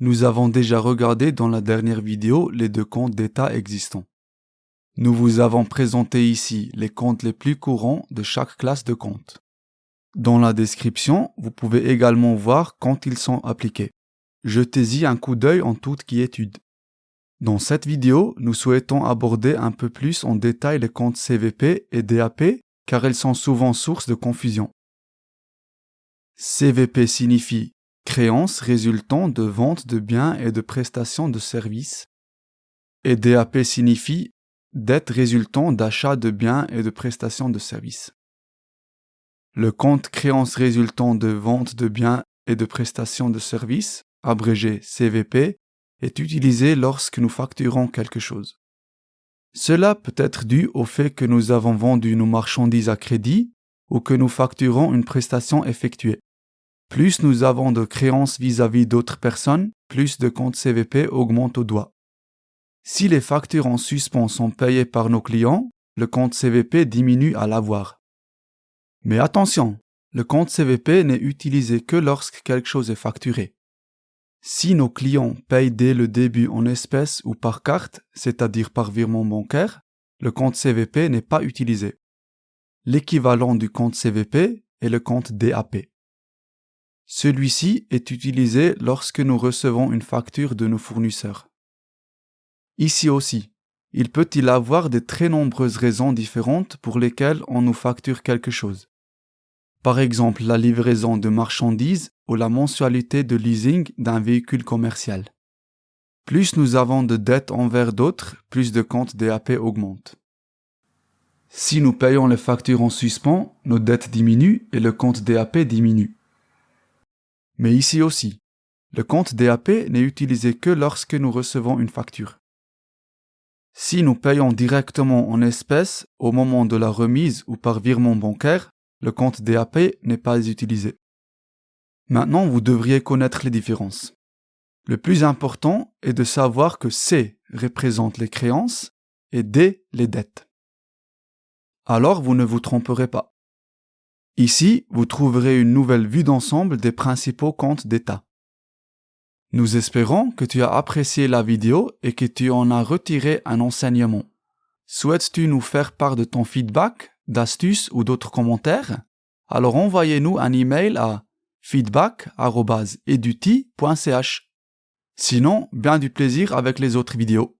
Nous avons déjà regardé dans la dernière vidéo les deux comptes d'état existants. Nous vous avons présenté ici les comptes les plus courants de chaque classe de compte. Dans la description, vous pouvez également voir quand ils sont appliqués. Jetez-y un coup d'œil en toute quiétude. Dans cette vidéo, nous souhaitons aborder un peu plus en détail les comptes CVP et DAP car elles sont souvent source de confusion. CVP signifie créances résultant de vente de biens et de prestations de services et DAP signifie dettes résultant d'achat de biens et de prestations de services. Le compte créances résultant de vente de biens et de prestations de services, abrégé CVP, est utilisé lorsque nous facturons quelque chose. Cela peut être dû au fait que nous avons vendu nos marchandises à crédit ou que nous facturons une prestation effectuée. Plus nous avons de créances vis-à-vis d'autres personnes, plus de comptes CVP augmentent au doigt. Si les factures en suspens sont payées par nos clients, le compte CVP diminue à l'avoir. Mais attention, le compte CVP n'est utilisé que lorsque quelque chose est facturé. Si nos clients payent dès le début en espèces ou par carte, c'est-à-dire par virement bancaire, le compte CVP n'est pas utilisé. L'équivalent du compte CVP est le compte DAP. Celui-ci est utilisé lorsque nous recevons une facture de nos fournisseurs. Ici aussi, il peut y avoir de très nombreuses raisons différentes pour lesquelles on nous facture quelque chose. Par exemple, la livraison de marchandises ou la mensualité de leasing d'un véhicule commercial. Plus nous avons de dettes envers d'autres, plus de comptes DAP augmentent. Si nous payons les factures en suspens, nos dettes diminuent et le compte DAP diminue. Mais ici aussi, le compte DAP n'est utilisé que lorsque nous recevons une facture. Si nous payons directement en espèces au moment de la remise ou par virement bancaire, le compte DAP n'est pas utilisé. Maintenant, vous devriez connaître les différences. Le plus important est de savoir que C représente les créances et D les dettes. Alors, vous ne vous tromperez pas. Ici, vous trouverez une nouvelle vue d'ensemble des principaux comptes d'état. Nous espérons que tu as apprécié la vidéo et que tu en as retiré un enseignement. Souhaites-tu nous faire part de ton feedback, d'astuces ou d'autres commentaires? Alors envoyez-nous un email à feedback@eduti.ch. Sinon, bien du plaisir avec les autres vidéos.